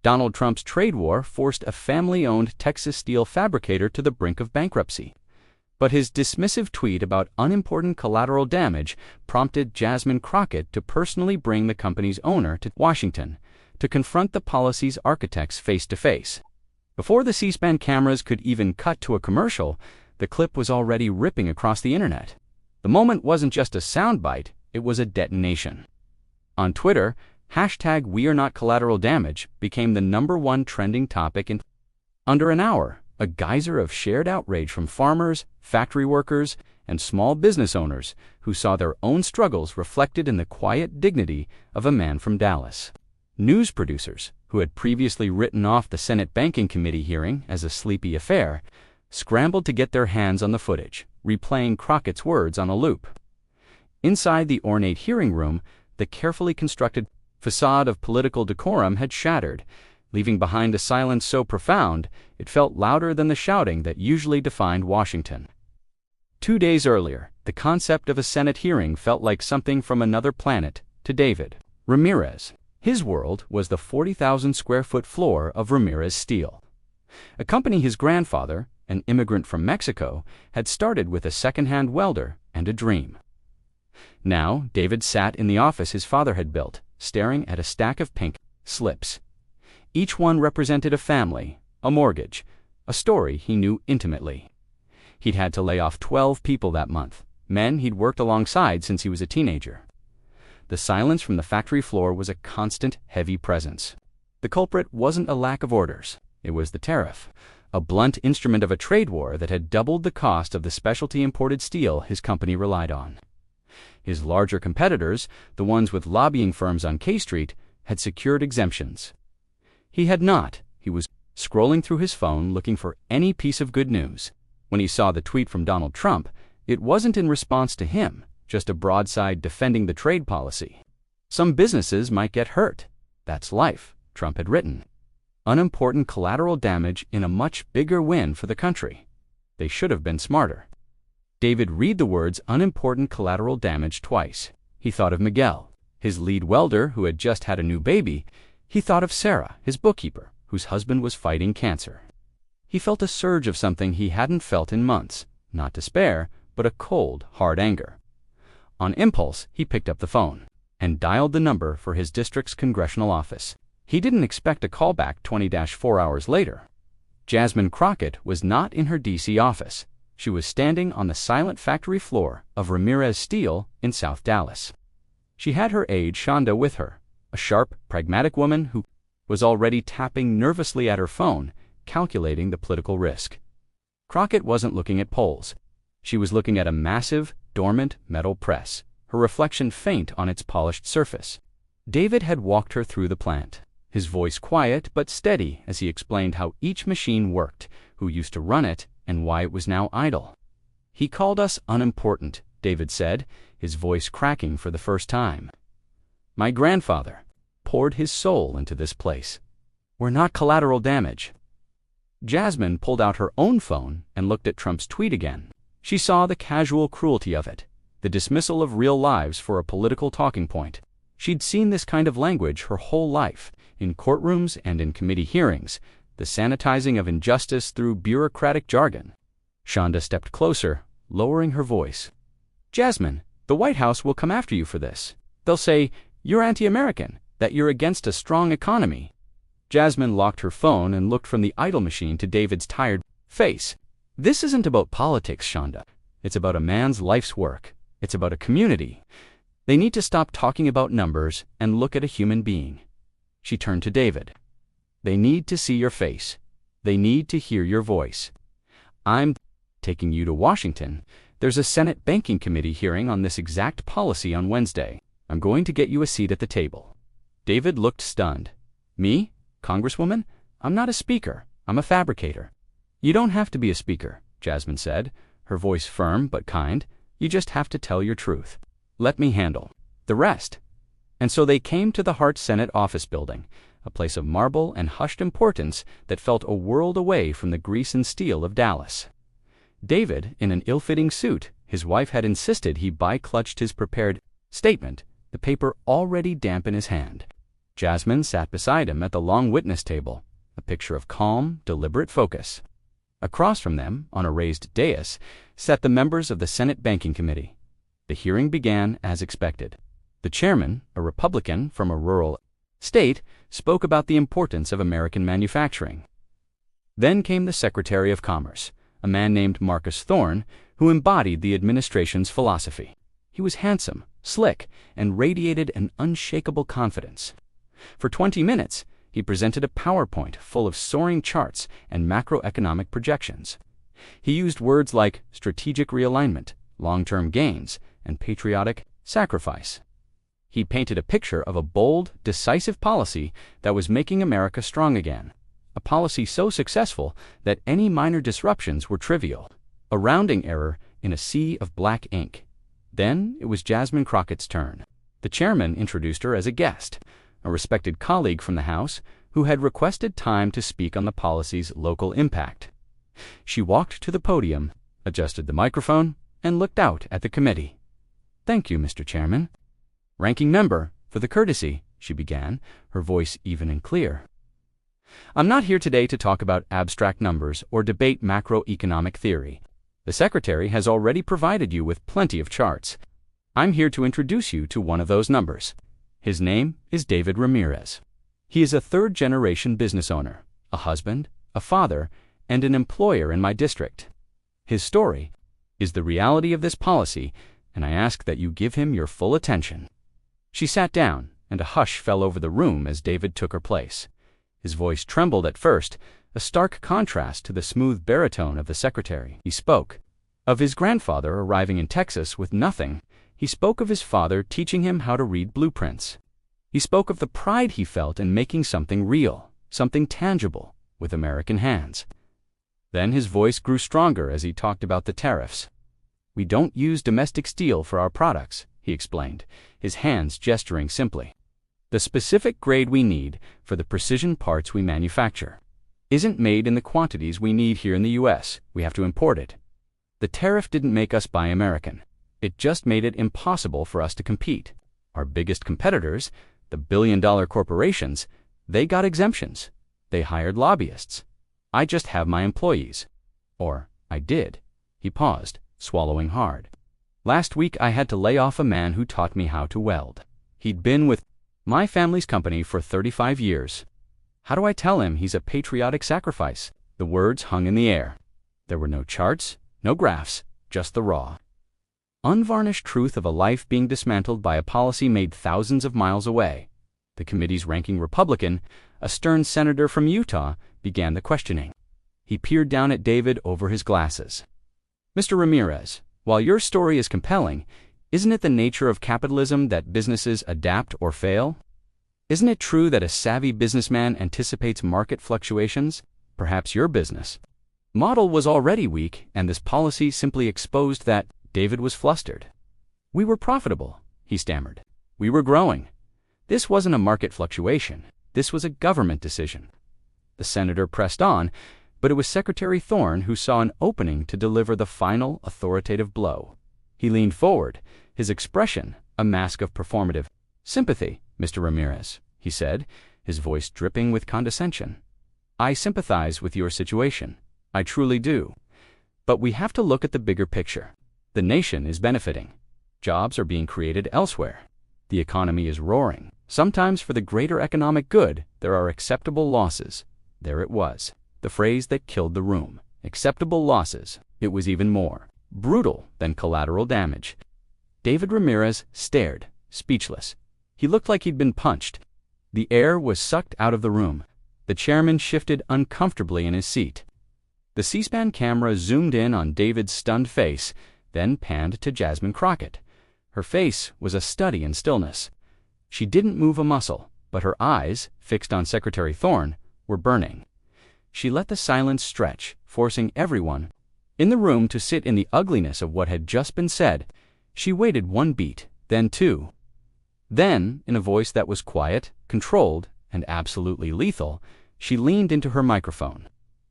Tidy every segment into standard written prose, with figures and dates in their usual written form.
Donald Trump's trade war forced a family-owned Texas steel fabricator to the brink of bankruptcy. But his dismissive tweet about unimportant collateral damage prompted Jasmine Crockett to personally bring the company's owner to Washington to confront the policy's architects face-to-face. Before the C-SPAN cameras could even cut to a commercial, the clip was already ripping across the internet. The moment wasn't just a soundbite, it was a detonation. On Twitter, #WeAreNotCollateralDamage became the #1 trending topic in under an hour. A geyser of shared outrage from farmers, factory workers, and small business owners who saw their own struggles reflected in the quiet dignity of a man from Dallas. News producers, who had previously written off the Senate Banking Committee hearing as a sleepy affair, scrambled to get their hands on the footage, replaying Crockett's words on a loop. Inside the ornate hearing room, the carefully constructed facade of political decorum had shattered, leaving behind a silence so profound it felt louder than the shouting that usually defined Washington. 2 days earlier, the concept of a Senate hearing felt like something from another planet to David Ramirez. His world was the 40,000-square-foot floor of Ramirez Steel, a company his grandfather, an immigrant from Mexico, had started with a second-hand welder and a dream. Now, David sat in the office his father had built, staring at a stack of pink slips. Each one represented a family, a mortgage, a story he knew intimately. He'd had to lay off 12 people that month, men he'd worked alongside since he was a teenager. The silence from the factory floor was a constant, heavy presence. The culprit wasn't a lack of orders. It was the tariff, a blunt instrument of a trade war that had doubled the cost of the specialty imported steel his company relied on. His larger competitors, the ones with lobbying firms on K Street, had secured exemptions. He had not. He was scrolling through his phone looking for any piece of good news. When he saw the tweet from Donald Trump, it wasn't in response to him, just a broadside defending the trade policy. Some businesses might get hurt. That's life, Trump had written. Unimportant collateral damage in a much bigger win for the country. They should have been smarter. David read the words unimportant collateral damage twice. He thought of Miguel, his lead welder who had just had a new baby. He thought of Sarah, his bookkeeper, whose husband was fighting cancer. He felt a surge of something he hadn't felt in months, not despair, but a cold, hard anger. On impulse, he picked up the phone and dialed the number for his district's congressional office. He didn't expect a callback 20-4 hours later. Jasmine Crockett was not in her D.C. office. She was standing on the silent factory floor of Ramirez Steel in South Dallas. She had her aide Shonda with her, a sharp, pragmatic woman who was already tapping nervously at her phone, calculating the political risk. Crockett wasn't looking at polls. She was looking at a massive, dormant metal press, her reflection faint on its polished surface. David had walked her through the plant, his voice quiet but steady as he explained how each machine worked, who used to run it, and why it was now idle. He called us unimportant, David said, his voice cracking for the first time. My grandfather poured his soul into this place. We're not collateral damage. Jasmine pulled out her own phone and looked at Trump's tweet again. She saw the casual cruelty of it, the dismissal of real lives for a political talking point. She'd seen this kind of language her whole life, in courtrooms and in committee hearings, the sanitizing of injustice through bureaucratic jargon. Shonda stepped closer, lowering her voice. Jasmine, the White House will come after you for this. They'll say, you're anti-American, that you're against a strong economy. Jasmine locked her phone and looked from the idle machine to David's tired face. This isn't about politics, Shonda. It's about a man's life's work. It's about a community. They need to stop talking about numbers and look at a human being. She turned to David. They need to see your face. They need to hear your voice. I'm taking you to Washington. There's a Senate Banking Committee hearing on this exact policy on Wednesday. I'm going to get you a seat at the table. David looked stunned. Me? Congresswoman? I'm not a speaker. I'm a fabricator. You don't have to be a speaker, Jasmine said, her voice firm but kind. You just have to tell your truth. Let me handle the rest. And so they came to the Hart Senate office building, a place of marble and hushed importance that felt a world away from the grease and steel of Dallas. David, in an ill-fitting suit, his wife had insisted he buy-clutched his prepared statement, the paper already damp in his hand. Jasmine sat beside him at the long witness table, a picture of calm, deliberate focus. Across from them, on a raised dais, sat the members of the Senate Banking Committee. The hearing began as expected. The chairman, a Republican from a rural state, spoke about the importance of American manufacturing. Then came the Secretary of Commerce, a man named Marcus Thorne, who embodied the administration's philosophy. He was handsome, slick, and radiated an unshakable confidence. For 20 minutes, he presented a PowerPoint full of soaring charts and macroeconomic projections. He used words like strategic realignment, long-term gains, and patriotic sacrifice. He painted a picture of a bold, decisive policy that was making America strong again, a policy so successful that any minor disruptions were trivial, a rounding error in a sea of black ink. Then it was Jasmine Crockett's turn. The chairman introduced her as a guest, a respected colleague from the House who had requested time to speak on the policy's local impact. She walked to the podium, adjusted the microphone, and looked out at the committee. "Thank you, Mr. Chairman." "Ranking member, for the courtesy," she began, her voice even and clear. "I'm not here today to talk about abstract numbers or debate macroeconomic theory. The Secretary has already provided you with plenty of charts. I'm here to introduce you to one of those numbers. His name is David Ramirez. He is a third-generation business owner, a husband, a father, and an employer in my district. His story is the reality of this policy, and I ask that you give him your full attention." She sat down, and a hush fell over the room as David took her place. His voice trembled at first, a stark contrast to the smooth baritone of the Secretary. He spoke of his grandfather arriving in Texas with nothing. He spoke of his father teaching him how to read blueprints. He spoke of the pride he felt in making something real, something tangible, with American hands. Then his voice grew stronger as he talked about the tariffs. "We don't use domestic steel for our products," he explained, his hands gesturing simply. "The specific grade we need for the precision parts we manufacture isn't made in the quantities we need here in the U.S. We have to import it. The tariff didn't make us buy American. It just made it impossible for us to compete. Our biggest competitors, the billion-dollar corporations, they got exemptions. They hired lobbyists. I just have my employees. Or, I did." He paused, swallowing hard. "Last week I had to lay off a man who taught me how to weld. He'd been with my family's company for 35 years. How do I tell him he's a patriotic sacrifice?" The words hung in the air. There were no charts, no graphs, just the raw, unvarnished truth of a life being dismantled by a policy made thousands of miles away. The committee's ranking Republican, a stern senator from Utah, began the questioning. He peered down at David over his glasses. "Mr. Ramirez, while your story is compelling, isn't it the nature of capitalism that businesses adapt or fail? Isn't it true that a savvy businessman anticipates market fluctuations? Perhaps your business model was already weak, and this policy simply exposed that." David was flustered. "We were profitable," he stammered. "We were growing. This wasn't a market fluctuation. This was a government decision." The senator pressed on, but it was Secretary Thorne who saw an opening to deliver the final authoritative blow. He leaned forward, his expression a mask of performative sympathy. "Mr. Ramirez," he said, his voice dripping with condescension, "I sympathize with your situation. I truly do. But we have to look at the bigger picture. The nation is benefiting. Jobs are being created elsewhere. The economy is roaring. Sometimes for the greater economic good, there are acceptable losses." There it was, the phrase that killed the room. Acceptable losses. It was even more brutal than collateral damage. David Ramirez stared, speechless. He looked like he'd been punched. The air was sucked out of the room. The chairman shifted uncomfortably in his seat. The C-SPAN camera zoomed in on David's stunned face, then panned to Jasmine Crockett. Her face was a study in stillness. She didn't move a muscle, but her eyes, fixed on Secretary Thorne, were burning. She let the silence stretch, forcing everyone in the room to sit in the ugliness of what had just been said. She waited one beat, then two. Then, in a voice that was quiet, controlled, and absolutely lethal, she leaned into her microphone.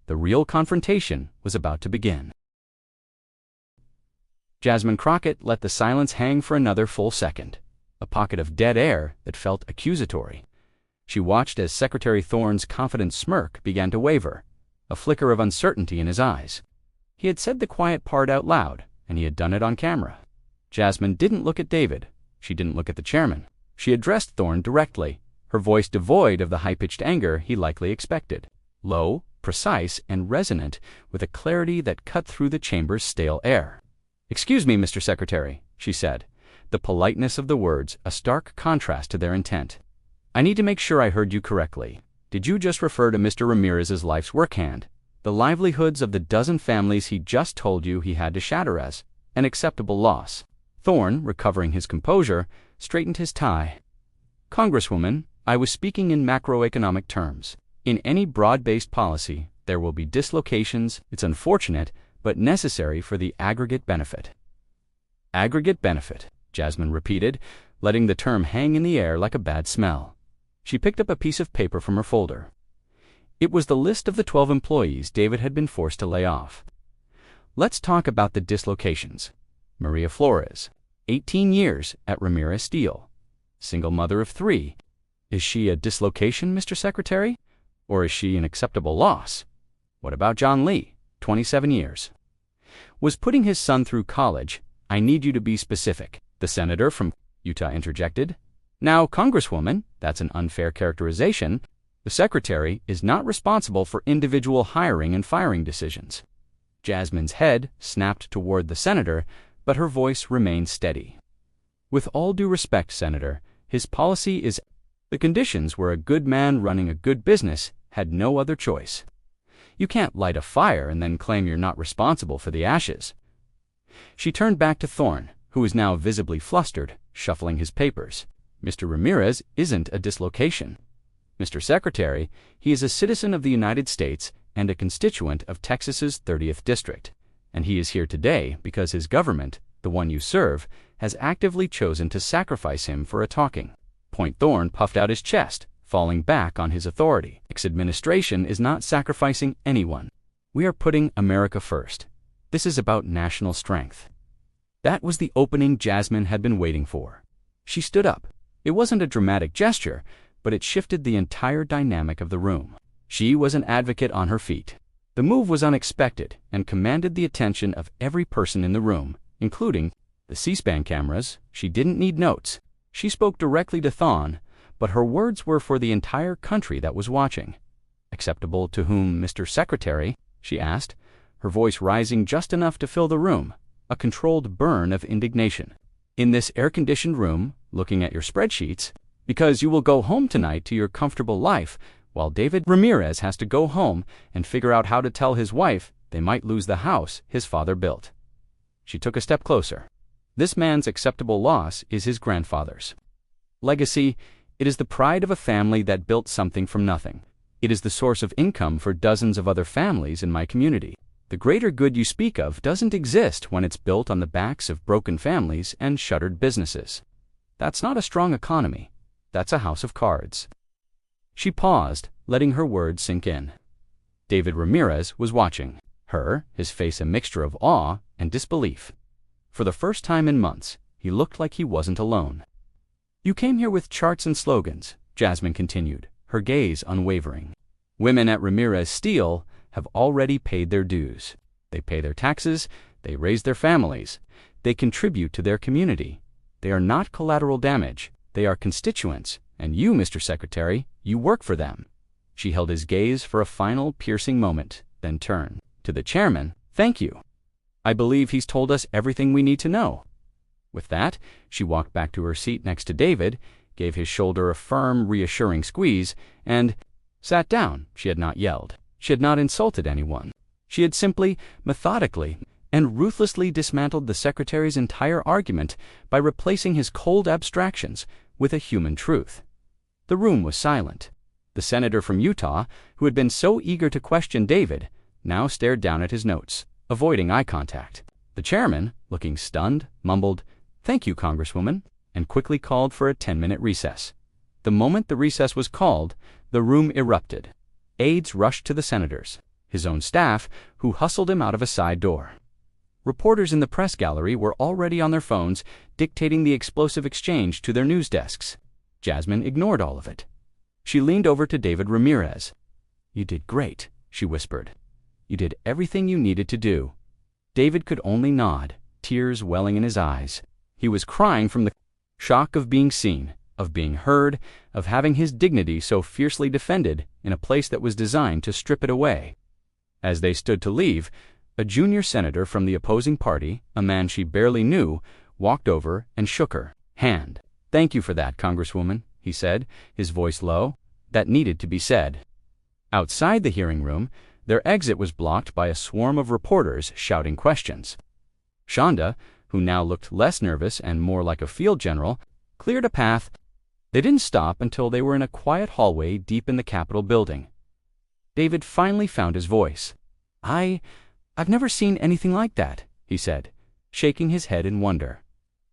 The real confrontation was about to begin. Jasmine Crockett let the silence hang for another full second, a pocket of dead air that felt accusatory. She watched as Secretary Thorne's confident smirk began to waver, a flicker of uncertainty in his eyes. He had said the quiet part out loud, and he had done it on camera. Jasmine didn't look at David. She didn't look at the chairman. She addressed Thorne directly, her voice devoid of the high-pitched anger he likely expected. Low, precise, and resonant, with a clarity that cut through the chamber's stale air. "Excuse me, Mr. Secretary," she said, the politeness of the words a stark contrast to their intent. "I need to make sure I heard you correctly. Did you just refer to Mr. Ramirez's life's work hand, the livelihoods of the dozen families he just told you he had to shatter as an acceptable loss?" Thorne, recovering his composure, straightened his tie. "Congresswoman, I was speaking in macroeconomic terms. In any broad-based policy, there will be dislocations. It's unfortunate, but necessary for the aggregate benefit." "Aggregate benefit," Jasmine repeated, letting the term hang in the air like a bad smell. She picked up a piece of paper from her folder. It was the list of the 12 employees David had been forced to lay off. "Let's talk about the dislocations. Maria Flores, 18 years at Ramirez Steel. Single mother of 3. Is she a dislocation, Mr. Secretary? Or is she an acceptable loss? What about John Lee, 27 years? Was putting his son through college. I need you to be specific," the senator from Utah interjected. "Now, Congresswoman, that's an unfair characterization. The Secretary is not responsible for individual hiring and firing decisions." Jasmine's head snapped toward the senator, but her voice remained steady. "With all due respect, Senator, his policy is the conditions where a good man running a good business had no other choice. You can't light a fire and then claim you're not responsible for the ashes." She turned back to Thorne, who was now visibly flustered, shuffling his papers. "Mr. Ramirez isn't a dislocation. Mr. Secretary, he is a citizen of the United States and a constituent of Texas's 30th District, and he is here today because his government, the one you serve, has actively chosen to sacrifice him for a talking point." Thorne puffed out his chest, falling back on his authority. "This administration is not sacrificing anyone. We are putting America first. This is about national strength." That was the opening Jasmine had been waiting for. She stood up. It wasn't a dramatic gesture, but it shifted the entire dynamic of the room. She was an advocate on her feet. The move was unexpected and commanded the attention of every person in the room, including the C-SPAN cameras. She didn't need notes. She spoke directly to Thorne, but her words were for the entire country that was watching. "Acceptable to whom, Mr. Secretary?" she asked, her voice rising just enough to fill the room, a controlled burn of indignation. "In this air-conditioned room, looking at your spreadsheets, because you will go home tonight to your comfortable life, while David Ramirez has to go home and figure out how to tell his wife they might lose the house his father built." She took a step closer. "This man's acceptable loss is his grandfather's legacy. It is the pride of a family that built something from nothing. It is the source of income for dozens of other families in my community. The greater good you speak of doesn't exist when it's built on the backs of broken families and shuttered businesses. That's not a strong economy. That's a house of cards." She paused, letting her words sink in. David Ramirez was watching her, his face a mixture of awe and disbelief. For the first time in months, he looked like he wasn't alone. "You came here with charts and slogans," Jasmine continued, her gaze unwavering. "Women at Ramirez Steel have already paid their dues. They pay their taxes, they raise their families, they contribute to their community. They are not collateral damage, they are constituents, and you, Mr. Secretary, you work for them." She held his gaze for a final piercing moment, then turned to the chairman. "Thank you. I believe he's told us everything we need to know." With that, she walked back to her seat next to David, gave his shoulder a firm, reassuring squeeze, and sat down. She had not yelled. She had not insulted anyone. She had simply, methodically, and ruthlessly dismantled the Secretary's entire argument by replacing his cold abstractions with a human truth. The room was silent. The senator from Utah, who had been so eager to question David, now stared down at his notes, avoiding eye contact. The chairman, looking stunned, mumbled, "Thank you, Congresswoman," and quickly called for a 10-minute recess. The moment the recess was called, the room erupted. Aides rushed to the senators, his own staff, who hustled him out of a side door. Reporters in the press gallery were already on their phones, dictating the explosive exchange to their news desks. Jasmine ignored all of it. She leaned over to David Ramirez. "You did great," she whispered. "You did everything you needed to do." David could only nod, tears welling in his eyes. He was crying from the shock of being seen, of being heard, of having his dignity so fiercely defended in a place that was designed to strip it away. As they stood to leave, a junior senator from the opposing party, a man she barely knew, walked over and shook her hand. "Thank you for that, Congresswoman," he said, his voice low. "That needed to be said." Outside the hearing room, their exit was blocked by a swarm of reporters shouting questions. Shonda, who now looked less nervous and more like a field general, cleared a path. They didn't stop until they were in a quiet hallway deep in the Capitol building. David finally found his voice. I've never seen anything like that," he said, shaking his head in wonder.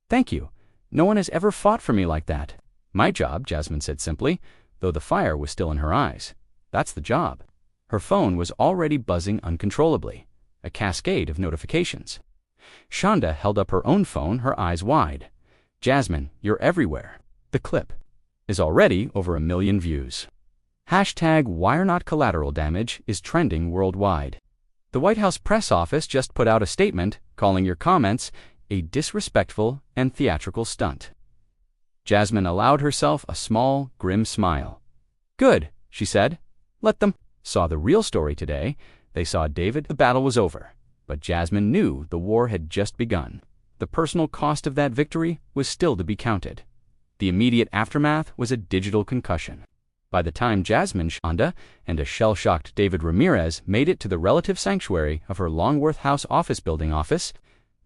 "Thank you. No one has ever fought for me like that." "My job," Jasmine said simply, though the fire was still in her eyes. "That's the job." Her phone was already buzzing uncontrollably, a cascade of notifications. Shonda held up her own phone, her eyes wide. "Jasmine, you're everywhere." The clip is already over 1 million views. #WhyAreNotCollateralDamage is trending worldwide. The White House press office just put out a statement calling your comments a disrespectful and theatrical stunt. Jasmine allowed herself a small, grim smile. "Good," she said. "Let them." Saw the real story today. They saw David. The battle was over, but Jasmine knew the war had just begun. The personal cost of that victory was still to be counted. The immediate aftermath was a digital concussion. By the time Jasmine, Shonda, and a shell-shocked David Ramirez made it to the relative sanctuary of her Longworth House office building office,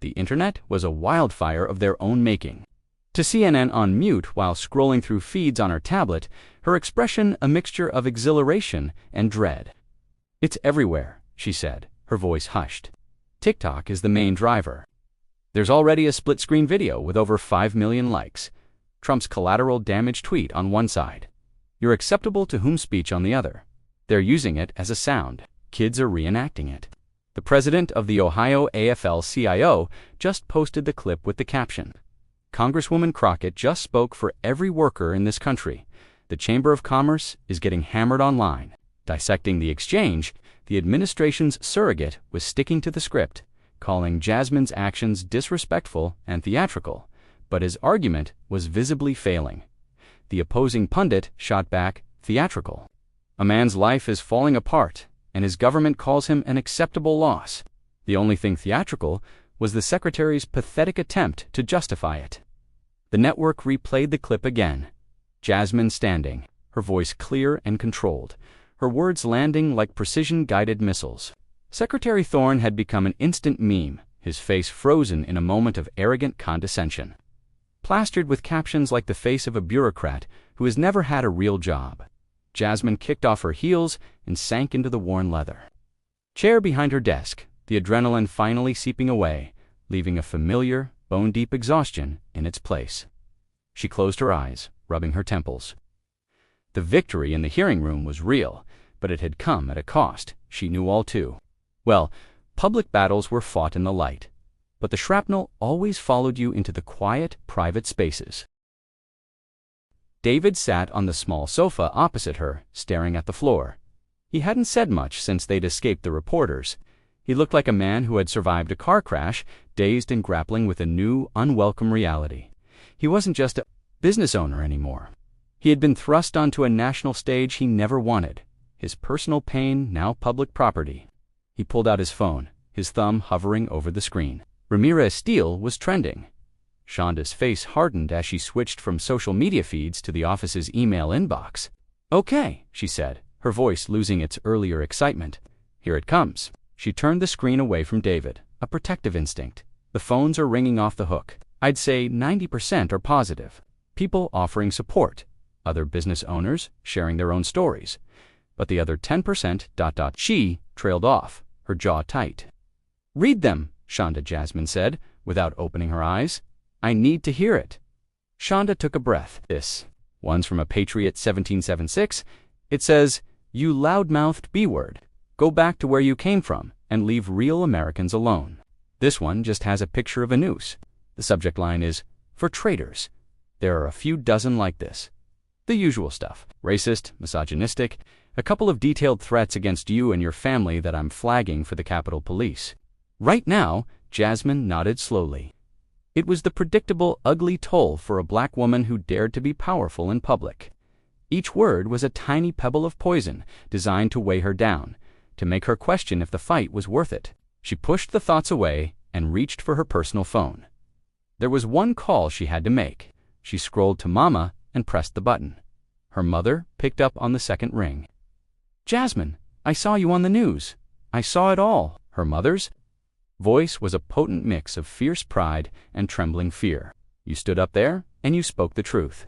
the internet was a wildfire of their own making. To CNN on mute while scrolling through feeds on her tablet, her expression a mixture of exhilaration and dread. "It's everywhere," she said, her voice hushed. "TikTok is the main driver. There's already a split-screen video with over 5 million likes. Trump's collateral damage tweet on one side. Your acceptable to whom speech on the other. They're using it as a sound. Kids are reenacting it." The president of the Ohio AFL-CIO just posted the clip with the caption, "Congresswoman Crockett just spoke for every worker in this country. The Chamber of Commerce is getting hammered online." Dissecting the exchange, the administration's surrogate was sticking to the script, calling Jasmine's actions disrespectful and theatrical, but his argument was visibly failing. The opposing pundit shot back, "Theatrical. A man's life is falling apart, and his government calls him an acceptable loss." The only thing theatrical was the secretary's pathetic attempt to justify it. The network replayed the clip again. Jasmine standing, her voice clear and controlled, her words landing like precision-guided missiles. Secretary Thorne had become an instant meme, his face frozen in a moment of arrogant condescension. Plastered with captions like the face of a bureaucrat who has never had a real job. Jasmine kicked off her heels and sank into the worn leather chair behind her desk, the adrenaline finally seeping away, leaving a familiar, bone-deep exhaustion in its place. She closed her eyes, rubbing her temples. The victory in the hearing room was real, but it had come at a cost. She knew all too well. Public battles were fought in the light, but the shrapnel always followed you into the quiet, private spaces. David sat on the small sofa opposite her, staring at the floor. He hadn't said much since they'd escaped the reporters. He looked like a man who had survived a car crash, dazed and grappling with a new, unwelcome reality. He wasn't just a business owner anymore. He had been thrust onto a national stage he never wanted, his personal pain now public property. He pulled out his phone, his thumb hovering over the screen. Ramirez Steele was trending. Shonda's face hardened as she switched from social media feeds to the office's email inbox. "Okay," she said, her voice losing its earlier excitement. "Here it comes." She turned the screen away from David, a protective instinct. The phones are ringing off the hook. I'd say 90% are positive. People offering support, other business owners sharing their own stories. But the other 10%. She trailed off, her jaw tight. "Read them," Shonda Jasmine said, without opening her eyes. "I need to hear it." Shonda took a breath. One's from a Patriot 1776. It says, "You loud-mouthed B-word. Go back to where you came from and leave real Americans alone." This one just has a picture of a noose. The subject line is, "For traitors." There are a few dozen like this. The usual stuff. Racist, misogynistic, a couple of detailed threats against you and your family that I'm flagging for the Capitol Police. Right now, Jasmine nodded slowly. It was the predictable, ugly toll for a black woman who dared to be powerful in public. Each word was a tiny pebble of poison designed to weigh her down, to make her question if the fight was worth it. She pushed the thoughts away and reached for her personal phone. There was one call she had to make. She scrolled to Mama and pressed the button. Her mother picked up on the second ring. "Jasmine, I saw you on the news. I saw it all." Her mother's voice was a potent mix of fierce pride and trembling fear. "You stood up there and you spoke the truth.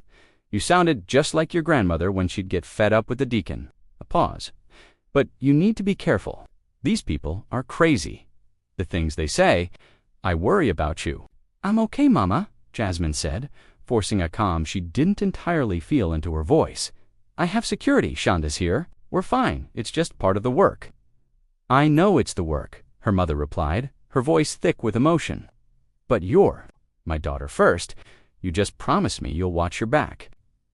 You sounded just like your grandmother when she'd get fed up with the deacon." A pause. "But you need to be careful. These people are crazy. The things they say, I worry about you." "I'm okay, Mama," Jasmine said, forcing a calm she didn't entirely feel into her voice. "I have security. Shonda's here. We're fine. It's just part of the work." "I know it's the work," her mother replied, her voice thick with emotion. "But you're my daughter first. You just promised me you'll watch your back.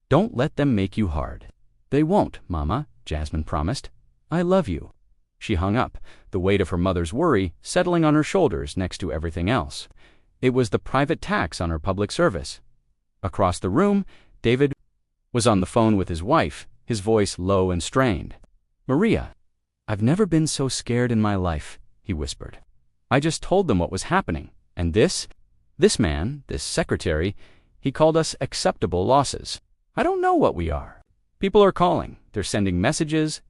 Don't let them make you hard." "They won't, Mama," Jasmine promised. "I love you." She hung up, the weight of her mother's worry settling on her shoulders next to everything else. It was the private tax on her public service. Across the room, David was on the phone with his wife, his voice low and strained. "Maria, I've never been so scared in my life," he whispered. "I just told them what was happening, and this man, this secretary, he called us acceptable losses. I don't know what we are. People are calling. They're sending messages, ...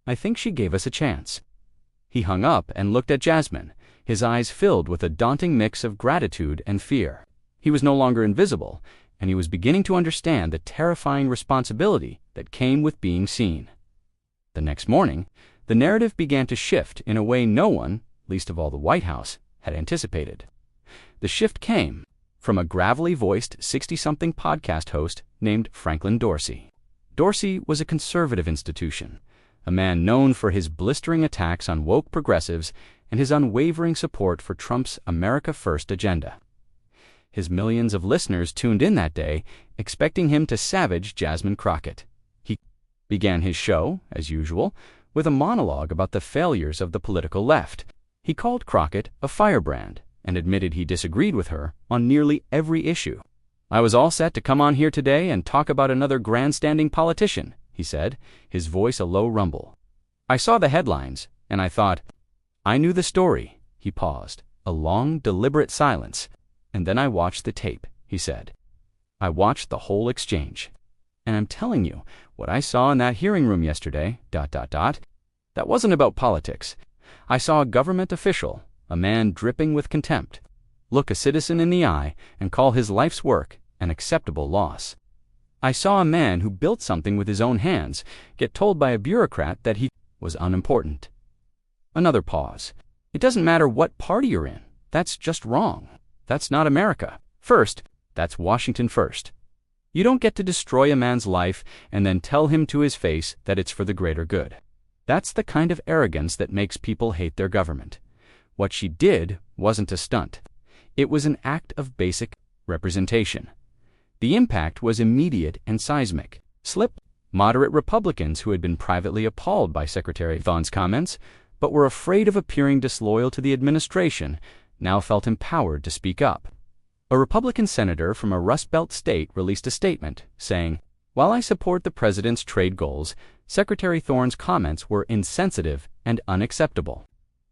I think she gave us a chance." He hung up and looked at Jasmine, his eyes filled with a daunting mix of gratitude and fear. He was no longer invisible, and he was beginning to understand the terrifying responsibility that came with being seen. The next morning, the narrative began to shift in a way no one, least of all the White House, had anticipated. The shift came from a gravelly-voiced 60-something podcast host named Franklin Dorsey. Dorsey was a conservative institution, a man known for his blistering attacks on woke progressives and his unwavering support for Trump's America First agenda. His millions of listeners tuned in that day, expecting him to savage Jasmine Crockett. He began his show, as usual, with a monologue about the failures of the political left. He called Crockett a firebrand and admitted he disagreed with her on nearly every issue. "I was all set to come on here today and talk about another grandstanding politician," he said, his voice a low rumble. "I saw the headlines, and I thought, I knew the story." He paused, a long, deliberate silence. "And then I watched the tape," he said. "I watched the whole exchange. And I'm telling you, what I saw in that hearing room yesterday, ... that wasn't about politics. I saw a government official, a man dripping with contempt, look a citizen in the eye and call his life's work an acceptable loss. I saw a man who built something with his own hands get told by a bureaucrat that he was unimportant." Another pause. "It doesn't matter what party you're in. That's just wrong. That's not America First. That's Washington First. You don't get to destroy a man's life and then tell him to his face that it's for the greater good. That's the kind of arrogance that makes people hate their government. What she did wasn't a stunt. It was an act of basic representation. The impact was immediate and seismic. Moderate Republicans who had been privately appalled by Secretary Thorne's comments, but were afraid of appearing disloyal to the administration, now felt empowered to speak up. A Republican senator from a Rust Belt state released a statement saying, "While I support the president's trade goals, Secretary Thorne's comments were insensitive and unacceptable."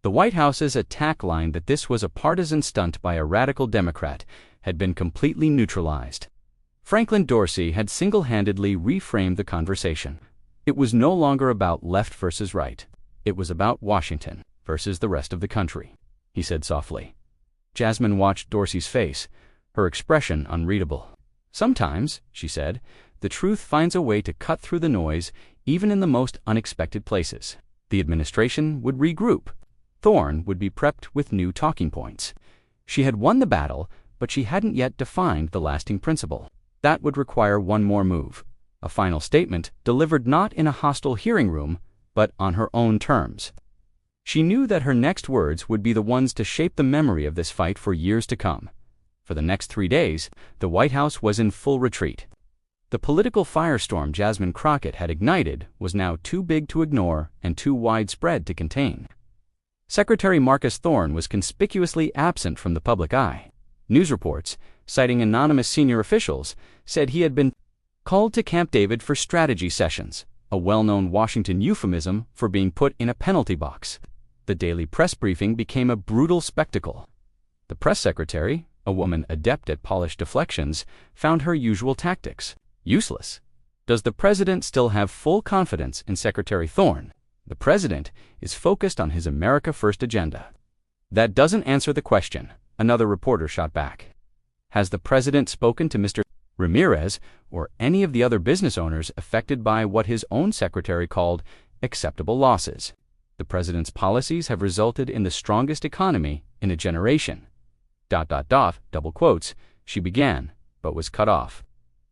The White House's attack line that this was a partisan stunt by a radical Democrat had been completely neutralized. Franklin Dorsey had single-handedly reframed the conversation. It was no longer about left versus right. It was about Washington versus the rest of the country, he said softly. Jasmine watched Dorsey's face, her expression unreadable. "Sometimes," she said, "the truth finds a way to cut through the noise, even in the most unexpected places." The administration would regroup. Thorne would be prepped with new talking points. She had won the battle, but she hadn't yet defined the lasting principle. That would require one more move, a final statement delivered not in a hostile hearing room, but on her own terms. She knew that her next words would be the ones to shape the memory of this fight for years to come. For the next 3 days, the White House was in full retreat. The political firestorm Jasmine Crockett had ignited was now too big to ignore and too widespread to contain. Secretary Marcus Thorne was conspicuously absent from the public eye. News reports, citing anonymous senior officials, said he had been called to Camp David for strategy sessions, a well-known Washington euphemism for being put in a penalty box. The daily press briefing became a brutal spectacle. The press secretary, a woman adept at polished deflections, found her usual tactics useless. Does the president still have full confidence in Secretary Thorne? The president is focused on his America First agenda. That doesn't answer the question, another reporter shot back. Has the president spoken to Mr. Ramirez or any of the other business owners affected by what his own secretary called acceptable losses? The president's policies have resulted in the strongest economy in a generation. ... double quotes, she began, but was cut off.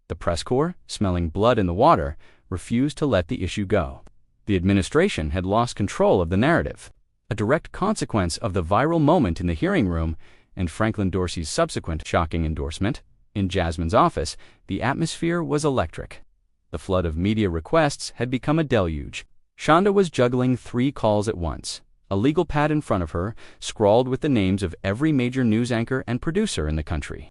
The press corps, smelling blood in the water, refused to let the issue go. The administration had lost control of the narrative. A direct consequence of the viral moment in the hearing room and Franklin Dorsey's subsequent shocking endorsement, in Jasmine's office, the atmosphere was electric. The flood of media requests had become a deluge. Shonda was juggling 3 calls at once. A legal pad in front of her, scrawled with the names of every major news anchor and producer in the country.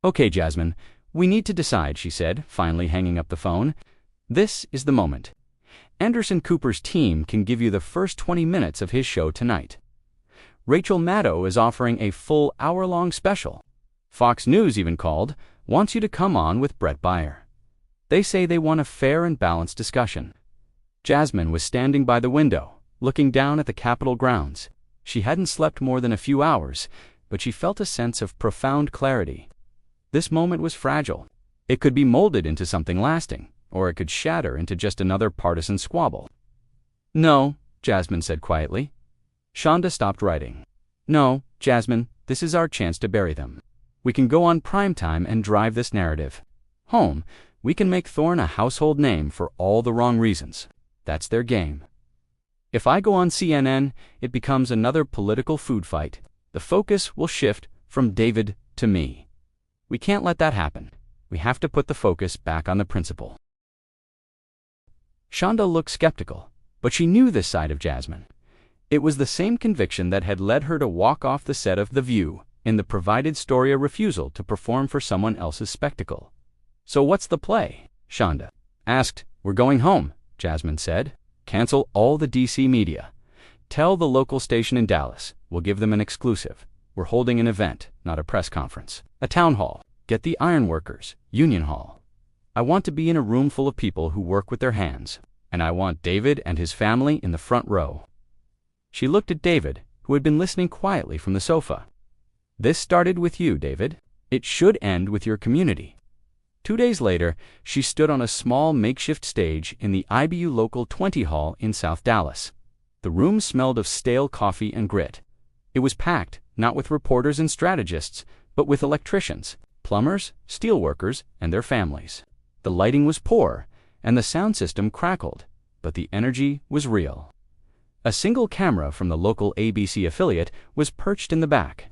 "Okay, Jasmine, we need to decide," she said, finally hanging up the phone. "This is the moment. Anderson Cooper's team can give you the first 20 minutes of his show tonight. Rachel Maddow is offering a full hour-long special. Fox News even called, wants you to come on with Brett Baier. They say they want a fair and balanced discussion." Jasmine was standing by the window, looking down at the Capitol grounds. She hadn't slept more than a few hours, but she felt a sense of profound clarity. This moment was fragile. It could be molded into something lasting, or it could shatter into just another partisan squabble. "No," Jasmine said quietly. Shonda stopped writing. "No, Jasmine, this is our chance to bury them. We can go on primetime and drive this narrative home. We can make Thorne a household name for all the wrong reasons. That's their game. If I go on CNN, it becomes another political food fight. The focus will shift from David to me. We can't let that happen. We have to put the focus back on the principal." Shonda looked skeptical, but she knew this side of Jasmine. It was the same conviction that had led her to walk off the set of The View in the provided story a refusal to perform for someone else's spectacle. "So what's the play?" Shonda asked. "We're going home," Jasmine said. "Cancel all the DC media. Tell the local station in Dallas. We'll give them an exclusive. We're holding an event, not a press conference. A town hall. Get the ironworkers, Union Hall. I want to be in a room full of people who work with their hands, and I want David and his family in the front row." She looked at David, who had been listening quietly from the sofa. "This started with you, David. It should end with your community." 2 days later, she stood on a small makeshift stage in the IBU Local 20 Hall in South Dallas. The room smelled of stale coffee and grit. It was packed, not with reporters and strategists, but with electricians, plumbers, steelworkers, and their families. The lighting was poor, and the sound system crackled, but the energy was real. A single camera from the local ABC affiliate was perched in the back.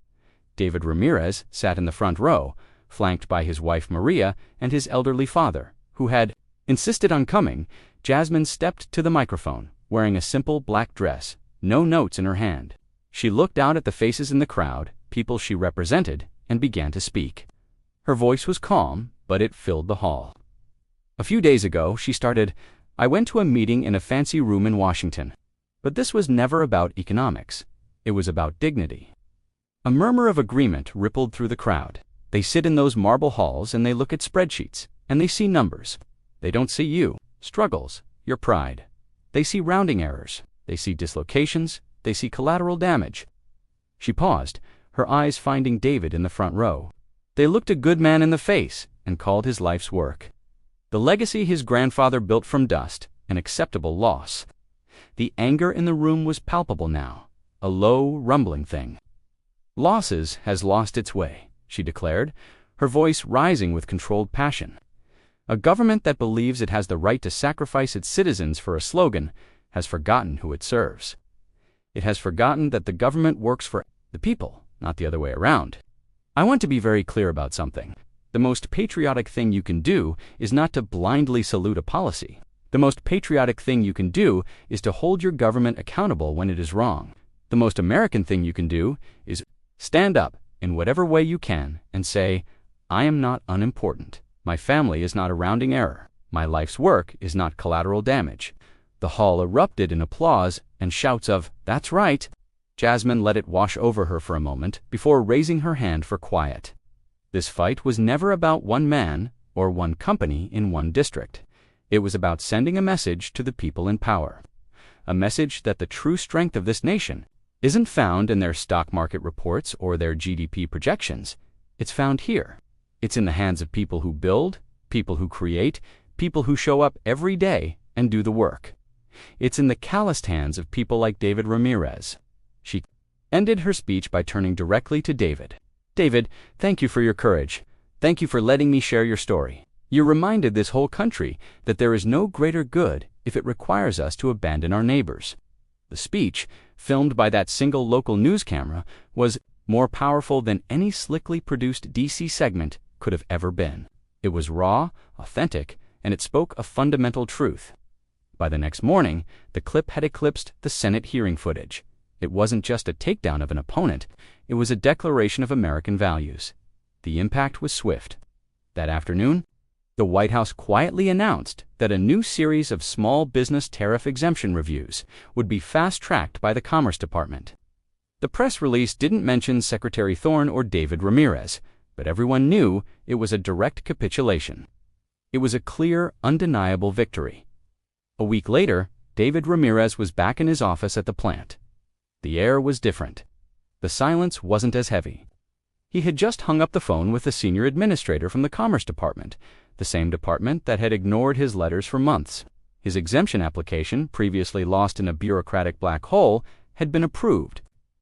David Ramirez sat in the front row, flanked by his wife Maria and his elderly father, who had insisted on coming. Jasmine stepped to the microphone, wearing a simple black dress, no notes in her hand. She looked out at the faces in the crowd, people she represented, and began to speak. Her voice was calm, but it filled the hall. "A few days ago," she started, "I went to a meeting in a fancy room in Washington. But this was never about economics. It was about dignity." A murmur of agreement rippled through the crowd. They sit in those marble halls and they look at spreadsheets, and they see numbers. They don't see you, struggles, your pride. They see rounding errors. They see dislocations. They see collateral damage. She paused, her eyes finding David in the front row. They looked a good man in the face and called his life's work. The legacy his grandfather built from dust, an acceptable loss. The anger in the room was palpable now, a low, rumbling thing. "Losses has lost its way," she declared, her voice rising with controlled passion. "A government that believes it has the right to sacrifice its citizens for a slogan has forgotten who it serves. It has forgotten that the government works for the people, not the other way around. I want to be very clear about something. The most patriotic thing you can do is not to blindly salute a policy. The most patriotic thing you can do is to hold your government accountable when it is wrong. The most American thing you can do is stand up in whatever way you can and say, I am not unimportant. My family is not a rounding error. My life's work is not collateral damage. The hall erupted in applause and shouts of, "That's right." Jasmine let it wash over her for a moment before raising her hand for quiet. This fight was never about one man or one company in one district. It was about sending a message to the people in power. A message that the true strength of this nation isn't found in their stock market reports or their GDP projections. It's found here. It's in the hands of people who build, people who create, people who show up every day and do the work. It's in the calloused hands of people like David Ramirez. She ended her speech by turning directly to David. David, thank you for your courage. Thank you for letting me share your story. You reminded this whole country that there is no greater good if it requires us to abandon our neighbors. The speech, filmed by that single local news camera, was more powerful than any slickly produced DC segment could have ever been. It was raw, authentic, and it spoke a fundamental truth. By the next morning, the clip had eclipsed the Senate hearing footage. It wasn't just a takedown of an opponent, it was a declaration of American values. The impact was swift. That afternoon, the White House quietly announced that a new series of small business tariff exemption reviews would be fast-tracked by the Commerce Department. The press release didn't mention Secretary Thorne or David Ramirez, but everyone knew it was a direct capitulation. It was a clear, undeniable victory. A week later, David Ramirez was back in his office at the plant. The air was different. The silence wasn't as heavy. He had just hung up the phone with the senior administrator from the Commerce Department, the same department that had ignored his letters for months. His exemption application, previously lost in a bureaucratic black hole, had been approved.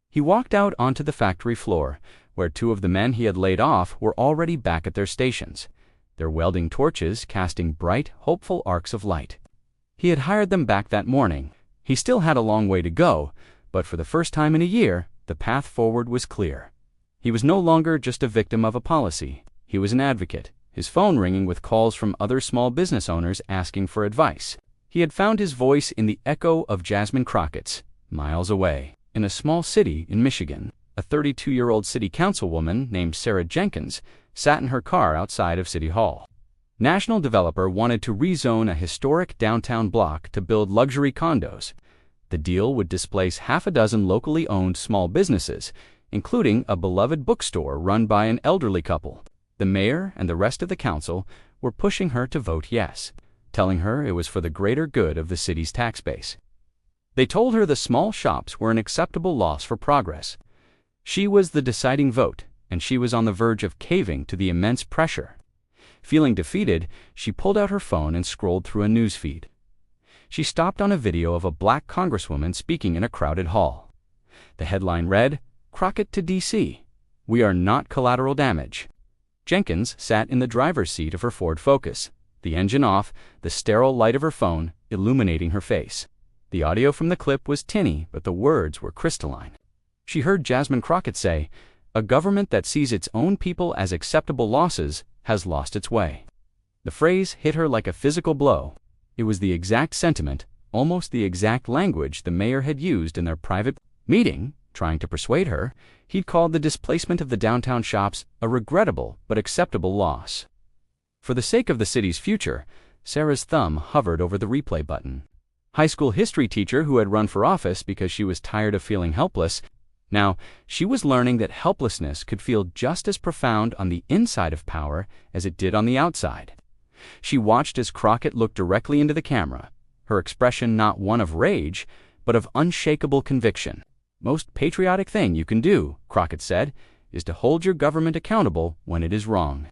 He walked out onto the factory floor, where two of the men he had laid off were already back at their stations, their welding torches casting bright, hopeful arcs of light. He had hired them back that morning. He still had a long way to go, but for the first time in a year, the path forward was clear. He was no longer just a victim of a policy. He was an advocate, his phone ringing with calls from other small business owners asking for advice. He had found his voice in the echo of Jasmine Crockett's, miles away. In a small city in Michigan, a 32-year-old city councilwoman named Sarah Jenkins sat in her car outside of City Hall. National developer wanted to rezone a historic downtown block to build luxury condos. The deal would displace half a dozen locally owned small businesses, including a beloved bookstore run by an elderly couple. The mayor and the rest of the council were pushing her to vote yes, telling her it was for the greater good of the city's tax base. They told her the small shops were an acceptable loss for progress. She was the deciding vote, and she was on the verge of caving to the immense pressure. Feeling defeated, she pulled out her phone and scrolled through a news feed. She stopped on a video of a black congresswoman speaking in a crowded hall. The headline read, "Crockett to D.C. We are not collateral damage." Jenkins sat in the driver's seat of her Ford Focus, the engine off, the sterile light of her phone illuminating her face. The audio from the clip was tinny, but the words were crystalline. She heard Jasmine Crockett say, "A government that sees its own people as acceptable losses has lost its way." The phrase hit her like a physical blow. It was the exact sentiment, almost the exact language the mayor had used in their private meeting, trying to persuade her. He'd called the displacement of the downtown shops a regrettable but acceptable loss. For the sake of the city's future, Sarah's thumb hovered over the replay button. High school history teacher who had run for office because she was tired of feeling helpless, now she was learning that helplessness could feel just as profound on the inside of power as it did on the outside. She watched as Crockett looked directly into the camera, her expression not one of rage, but of unshakable conviction. "Most patriotic thing you can do," Crockett said, "is to hold your government accountable when it is wrong."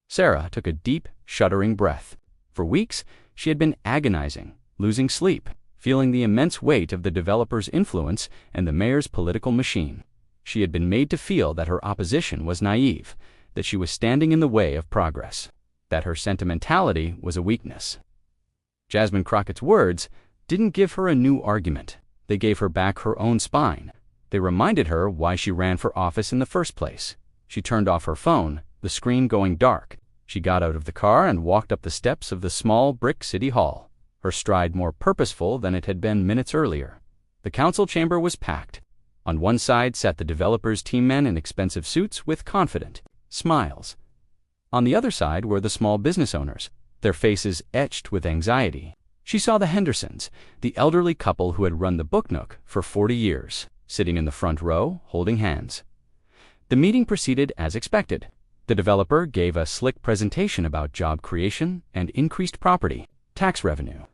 Sarah took a deep, shuddering breath. For weeks, she had been agonizing, losing sleep, feeling the immense weight of the developer's influence and the mayor's political machine. She had been made to feel that her opposition was naive, that she was standing in the way of progress, that her sentimentality was a weakness. Jasmine Crockett's words didn't give her a new argument. They gave her back her own spine. They reminded her why she ran for office in the first place. She turned off her phone, the screen going dark. She got out of the car and walked up the steps of the small brick city hall, her stride more purposeful than it had been minutes earlier. The council chamber was packed. On one side sat the developers' team men in expensive suits with confident smiles. On the other side were the small business owners, their faces etched with anxiety. She saw the Hendersons, the elderly couple who had run the Book Nook for 40 years, sitting in the front row, holding hands. The meeting proceeded as expected. The developer gave a slick presentation about job creation and increased property tax revenue.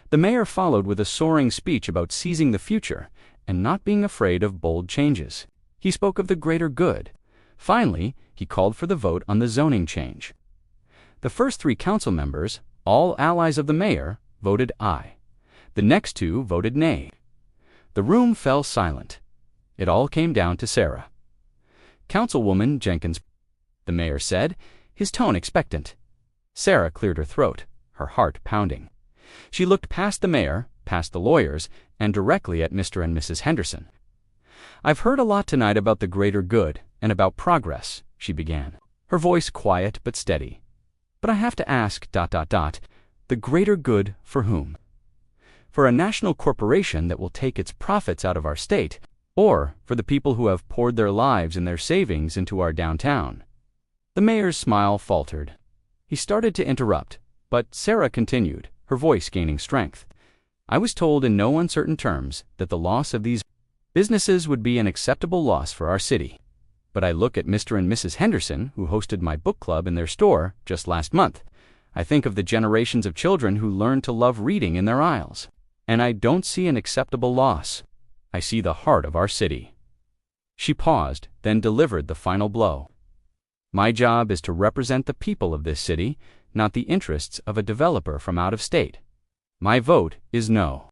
The mayor followed with a soaring speech about seizing the future and not being afraid of bold changes. He spoke of the greater good. Finally, he called for the vote on the zoning change. The first 3 council members, all allies of the mayor, voted aye. The next 2 voted nay. The room fell silent. It all came down to Sarah. "Councilwoman Jenkins," the mayor said, his tone expectant. Sarah cleared her throat, her heart pounding. She looked past the mayor, past the lawyers, and directly at Mr. and Mrs. Henderson. "I've heard a lot tonight about the greater good and about progress," she began, her voice quiet but steady. "But I have to ask, the greater good for whom? For a national corporation that will take its profits out of our state, or for the people who have poured their lives and their savings into our downtown?" The mayor's smile faltered. He started to interrupt, but Sarah continued, her voice gaining strength. "I was told in no uncertain terms that the loss of these businesses would be an acceptable loss for our city. But I look at Mr. and Mrs. Henderson, who hosted my book club in their store just last month. I think of the generations of children who learned to love reading in their aisles. And I don't see an acceptable loss. I see the heart of our city." She paused, then delivered the final blow. "My job is to represent the people of this city, not the interests of a developer from out of state. My vote is no."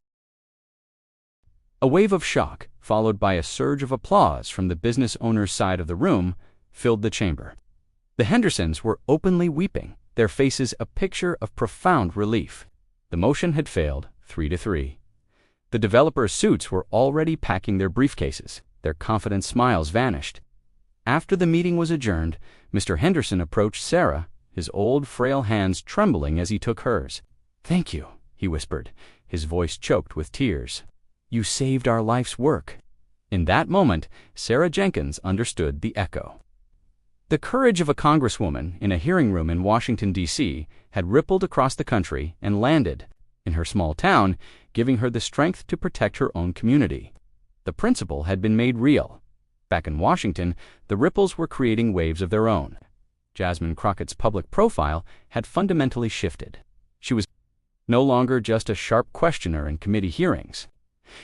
A wave of shock, followed by a surge of applause from the business owner's side of the room, filled the chamber. The Hendersons were openly weeping, their faces a picture of profound relief. The motion had failed, 3-3. The developers' suits were already packing their briefcases. Their confident smiles vanished. After the meeting was adjourned, Mr. Henderson approached Sarah, his old, frail hands trembling as he took hers. "Thank you," he whispered, his voice choked with tears. "You saved our life's work." In that moment, Sarah Jenkins understood the echo. The courage of a congresswoman in a hearing room in Washington, D.C., had rippled across the country and landed in her small town, giving her the strength to protect her own community. The principle had been made real. Back in Washington, the ripples were creating waves of their own. Jasmine Crockett's public profile had fundamentally shifted. She was no longer just a sharp questioner in committee hearings.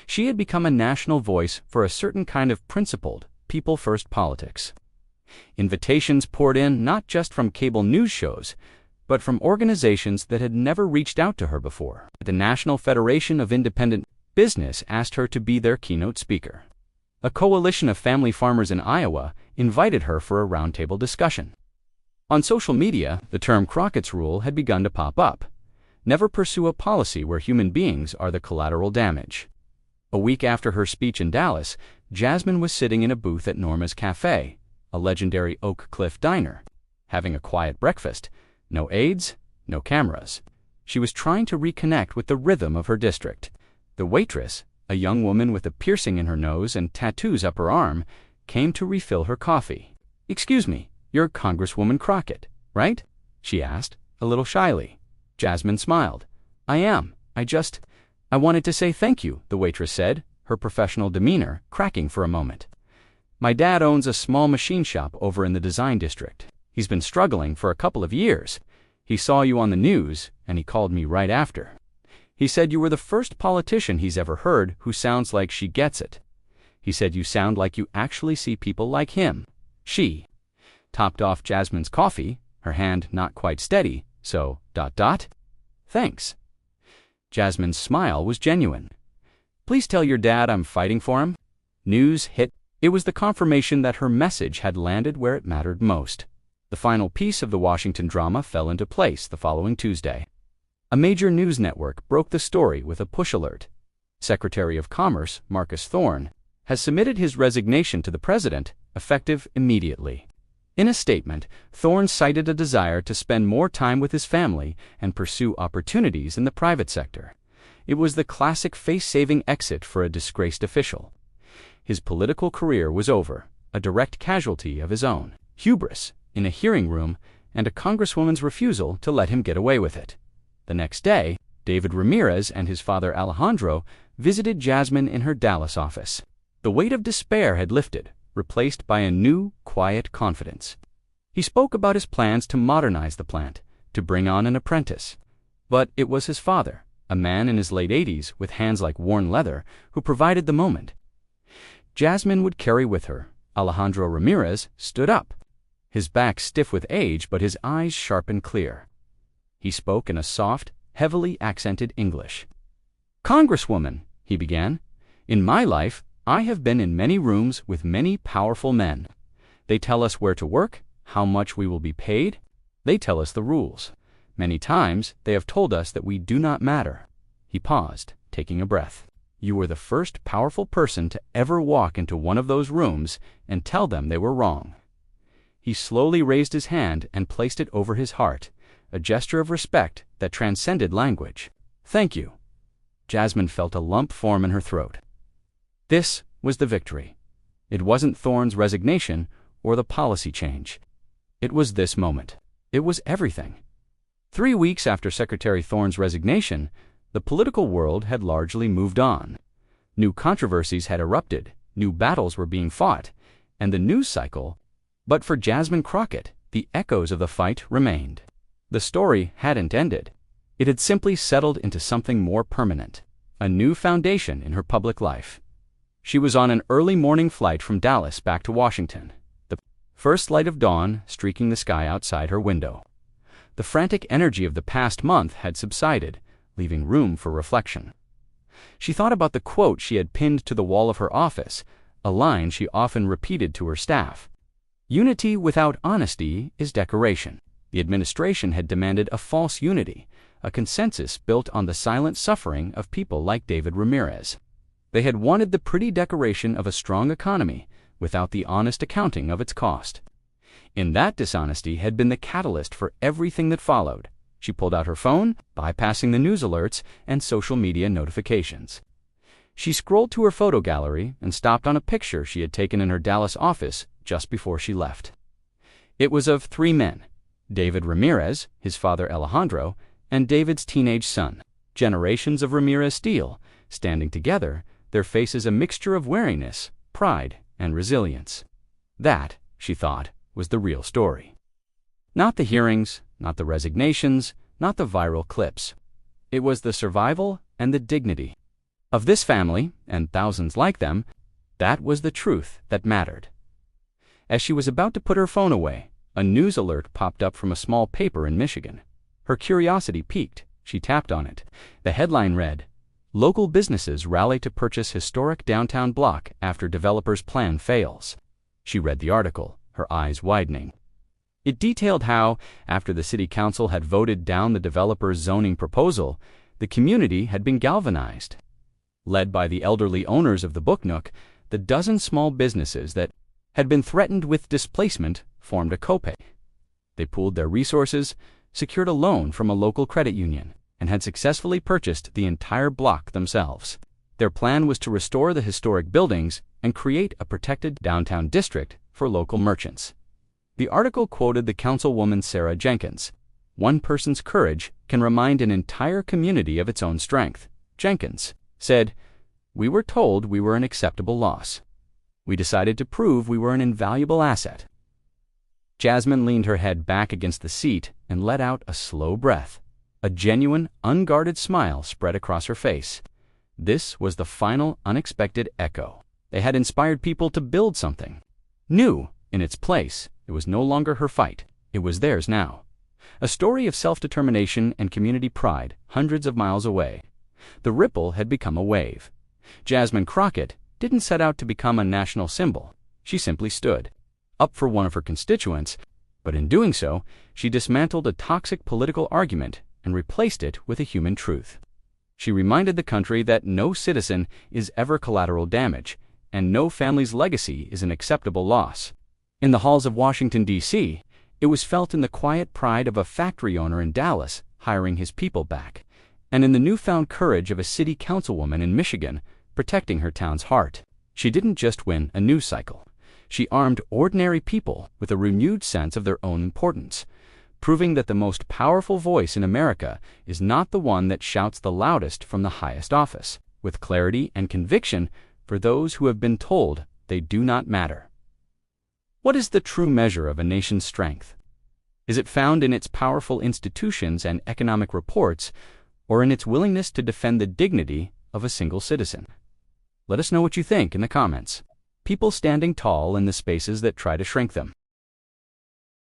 She had become a national voice for a certain kind of principled, people-first politics. Invitations poured in not just from cable news shows, but from organizations that had never reached out to her before. The National Federation of Independent Business asked her to be their keynote speaker. A coalition of family farmers in Iowa invited her for a roundtable discussion. On social media, the term Crockett's Rule had begun to pop up. Never pursue a policy where human beings are the collateral damage. A week after her speech in Dallas, Jasmine was sitting in a booth at Norma's Cafe, a legendary Oak Cliff diner, having a quiet breakfast. No aides, no cameras. She was trying to reconnect with the rhythm of her district. The waitress, a young woman with a piercing in her nose and tattoos up her arm, came to refill her coffee. "Excuse me, you're Congresswoman Crockett, right?" she asked, a little shyly. Jasmine smiled. "I am. I wanted to say thank you," the waitress said, her professional demeanor cracking for a moment. "My dad owns a small machine shop over in the design district. He's been struggling for a couple of years. He saw you on the news, and he called me right after. He said you were the first politician he's ever heard who sounds like she gets it. He said you sound like you actually see people like him." She topped off Jasmine's coffee, her hand not quite steady, so ... "Thanks." Jasmine's smile was genuine. "Please tell your dad I'm fighting for him." News hit. It was the confirmation that her message had landed where it mattered most. The final piece of the Washington drama fell into place the following Tuesday. A major news network broke the story with a push alert. Secretary of Commerce Marcus Thorne has submitted his resignation to the president, effective immediately. In a statement, Thorne cited a desire to spend more time with his family and pursue opportunities in the private sector. It was the classic face-saving exit for a disgraced official. His political career was over, a direct casualty of his own hubris in a hearing room and a congresswoman's refusal to let him get away with it. The next day, David Ramirez and his father Alejandro visited Jasmine in her Dallas office. The weight of despair had lifted, replaced by a new, quiet confidence. He spoke about his plans to modernize the plant, to bring on an apprentice. But it was his father, a man in his late 80s with hands like worn leather, who provided the moment. Jasmine would carry with her. Alejandro Ramirez stood up, his back stiff with age but his eyes sharp and clear. He spoke in a soft, heavily accented English. "Congresswoman," he began, "in my life, I have been in many rooms with many powerful men. They tell us where to work, how much we will be paid. They tell us the rules. Many times, they have told us that we do not matter." He paused, taking a breath. "You were the first powerful person to ever walk into one of those rooms and tell them they were wrong." He slowly raised his hand and placed it over his heart, a gesture of respect that transcended language. "Thank you." Jasmine felt a lump form in her throat. This was the victory. It wasn't Thorne's resignation or the policy change. It was this moment. It was everything. 3 weeks after Secretary Thorne's resignation, the political world had largely moved on. New controversies had erupted, new battles were being fought, and the news cycle. But for Jasmine Crockett, the echoes of the fight remained. The story hadn't ended. It had simply settled into something more permanent, a new foundation in her public life. She was on an early morning flight from Dallas back to Washington, the first light of dawn streaking the sky outside her window. The frantic energy of the past month had subsided, leaving room for reflection. She thought about the quote she had pinned to the wall of her office, a line she often repeated to her staff. "Unity without honesty is decoration." The administration had demanded a false unity, a consensus built on the silent suffering of people like David Ramirez. They had wanted the pretty decoration of a strong economy without the honest accounting of its cost. In that dishonesty had been the catalyst for everything that followed. She pulled out her phone, bypassing the news alerts and social media notifications. She scrolled to her photo gallery and stopped on a picture she had taken in her Dallas office just before she left. It was of 3 men, David Ramirez, his father Alejandro, and David's teenage son, generations of Ramirez steel, standing together, their faces a mixture of wariness, pride, and resilience. That, she thought, was the real story. Not the hearings, not the resignations, not the viral clips. It was the survival and the dignity of this family, and thousands like them. That was the truth that mattered. As she was about to put her phone away, a news alert popped up from a small paper in Michigan. Her curiosity piqued. She tapped on it. The headline read, "Local businesses rally to purchase historic downtown block after developer's plan fails." She read the article, her eyes widening. It detailed how, after the city council had voted down the developer's zoning proposal, the community had been galvanized. Led by the elderly owners of the Book Nook, the dozen small businesses that had been threatened with displacement formed a copay. They pooled their resources, secured a loan from a local credit union, and had successfully purchased the entire block themselves. Their plan was to restore the historic buildings and create a protected downtown district for local merchants. The article quoted the councilwoman Sarah Jenkins. "One person's courage can remind an entire community of its own strength." Jenkins said, "We were told we were an acceptable loss. We decided to prove we were an invaluable asset." Jasmine leaned her head back against the seat and let out a slow breath. A genuine, unguarded smile spread across her face. This was the final, unexpected echo. They had inspired people to build something new in its place. It was no longer her fight. It was theirs now. A story of self-determination and community pride hundreds of miles away. The ripple had become a wave. Jasmine Crockett didn't set out to become a national symbol. She simply stood up for one of her constituents, but in doing so, she dismantled a toxic political argument and replaced it with a human truth. She reminded the country that no citizen is ever collateral damage, and no family's legacy is an acceptable loss. In the halls of Washington, D.C., it was felt in the quiet pride of a factory owner in Dallas hiring his people back, and in the newfound courage of a city councilwoman in Michigan protecting her town's heart. She didn't just win a news cycle. She armed ordinary people with a renewed sense of their own importance, proving that the most powerful voice in America is not the one that shouts the loudest from the highest office, with clarity and conviction for those who have been told they do not matter. What is the true measure of a nation's strength? Is it found in its powerful institutions and economic reports, or in its willingness to defend the dignity of a single citizen? Let us know what you think in the comments. People standing tall in the spaces that try to shrink them.